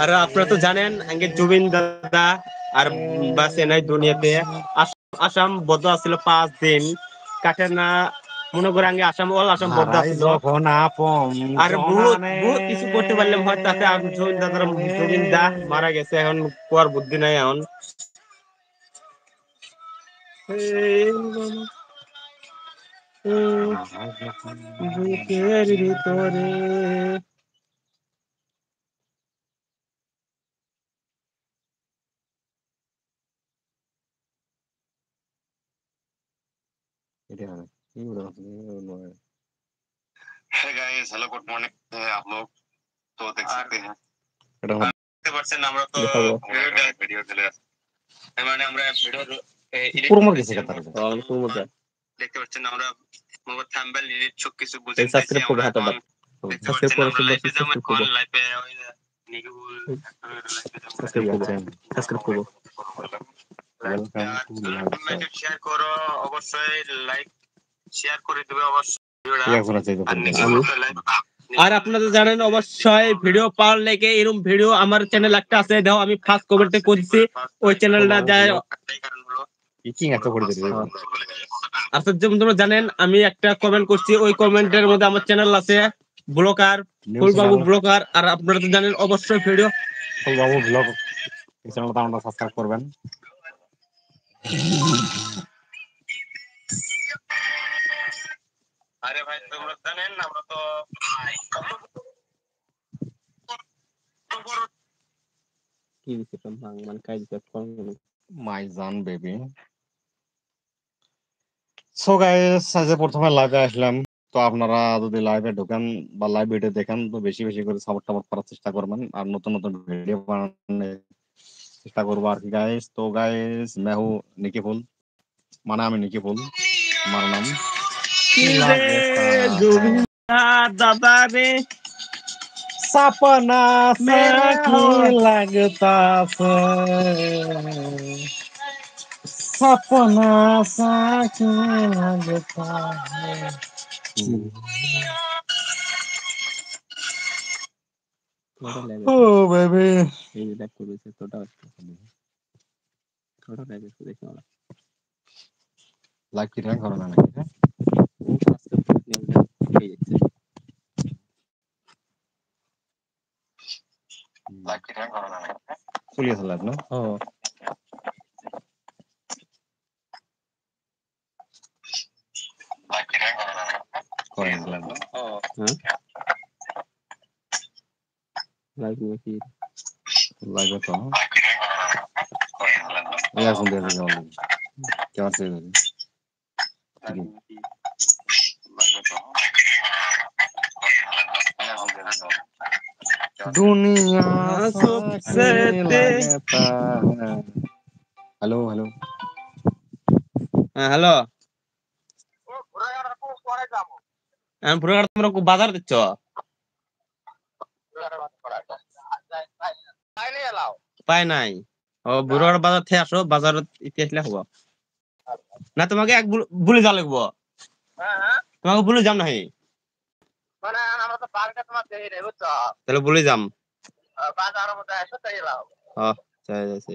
আর আপনারা তো জানেন আগে জুবিন দাদা আর বাসে নাই দুনিয়াতে আসাম বদ্ধ আছিল 5 দিন কাটে না মনে করে আগে আসাম অল আসাম বদ্ধ আছিল আর বহুত বহুত কিছু করতে পারলাম হয়তো তাতে জুবিন দাদার জুবিন দা মারা গেছে এখন কোয়ার বুদ্ধি নাই এখন বুকের ভিতরে है गाइस हेलो गुड मॉर्निंग आप लोग तो देख सकते हैं देखते পাচ্ছেন আমরা তো ভিডিও চলে আসছে মানে আমরা ভিডিও পুরো কিছু কথা দেখতে পাচ্ছেন আমরা মোবাইল থাম্বনেল এডিট সব কিছু বুঝে সাবস্ক্রাইব করবে হাতটা সাবস্ক্রাইব করুন লাইভে যাবেন কোন লাইভে ওই নিগুল সাবস্ক্রাইব করব শেয়ার করো অবশ্যই লাইক শেয়ার করে দিবে অবশ্যই আর আপনারা জানেন অবশ্যই ভিডিও পাওয়ার লেগে এরকম ভিডিও আমার চ্যানেল একটা আছে দাও আমি ফার্স্ট কমেন্টে করছি ওই চ্যানেলটা যায় আচ্ছা যেমন তোমরা জানেন আমি একটা কমেন্ট করছি ওই কমেন্টের মধ্যে আমার চ্যানেল আছে ব্লগার ফুলবাবু ব্লগার আর আপনারা তো জানেন অবশ্যই ভিডিও ফুলবাবু ব্লগ এই চ্যানেলটা আপনারা সাবস্ক্রাইব করবেন আরে ভাই তোমরা জানেন আমরা তো কি দিতে মানে কাজ করতে মাই জান বেবি সো গাইস আজ প্রথমে লাইভে আসলাম তো আপনারা যদি লাইভে ঢোকেন বা লাইভ ভিডিও দেখেন তো বেশি বেশি করে সাপোর্ট করার চেষ্টা করবেন আর নতুন নতুন ভিডিও বানানোর চেষ্টা করবো আর কি গাইস তো গাইস मैं हूं निकी फुल মানে আমি নিকি ফুল আমার নাম दादा रे सपना मेरा लगता सपना सा लगता है ओ बेबी এই যে দেখ করেছে তোটা ছোট লাগে দেখো লাইক কি রকম করনা নাকি ও আজকে পেয়ে যাচ্ছে লাইক কি রকম করনা নাকি পুলিশ লাইভ না ও লাইক কি রকম করনা পুলিশ লাইভ না ও হ্যাঁ লাইক নাকি लाइव तो या सुन दे क्या से दुनिया सबसे लगता है हेलो हेलो হ্যাঁ হ্যালো আমি পুরো তোমরা বাজার দিচ্ছ পাই নাই ও বুড়ার বাজার থেকে আসো বাজারত ইতিহাসলে হবো না তোমাকে এক ভুলে যা লাগবো তোমাকে ভুলে যাম নাহি তাহলে ভুলে যাম চাই যাচ্ছি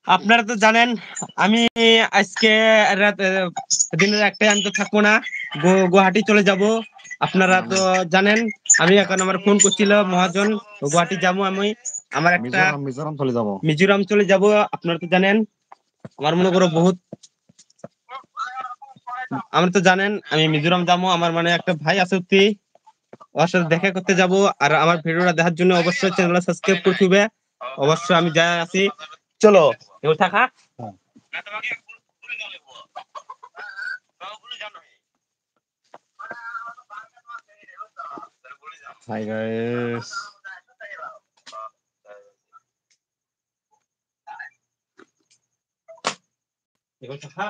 আপনারা তো জানেন আমি আজকে দিনের একটাই আমি তো থাকবো না গুয়াহাটি চলে যাব আপনারা তো জানেন আমি এখন আমার ফোন করছিল মহাজন গুয়াহাটি যাবো আমি আমার একটা মিজোরাম চলে যাব আপনারা তো জানেন আমার মনে করো বহুত আমরা তো জানেন আমি মিজোরাম যাবো আমার মানে একটা ভাই আছে ওর সাথে দেখা করতে যাব আর আমার ভিডিওটা দেখার জন্য অবশ্যই চ্যানেলটা সাবস্ক্রাইব করতে হবে অবশ্যই আমি যাই আছি চলো এবার থাকা Hi guys. এবার থাকা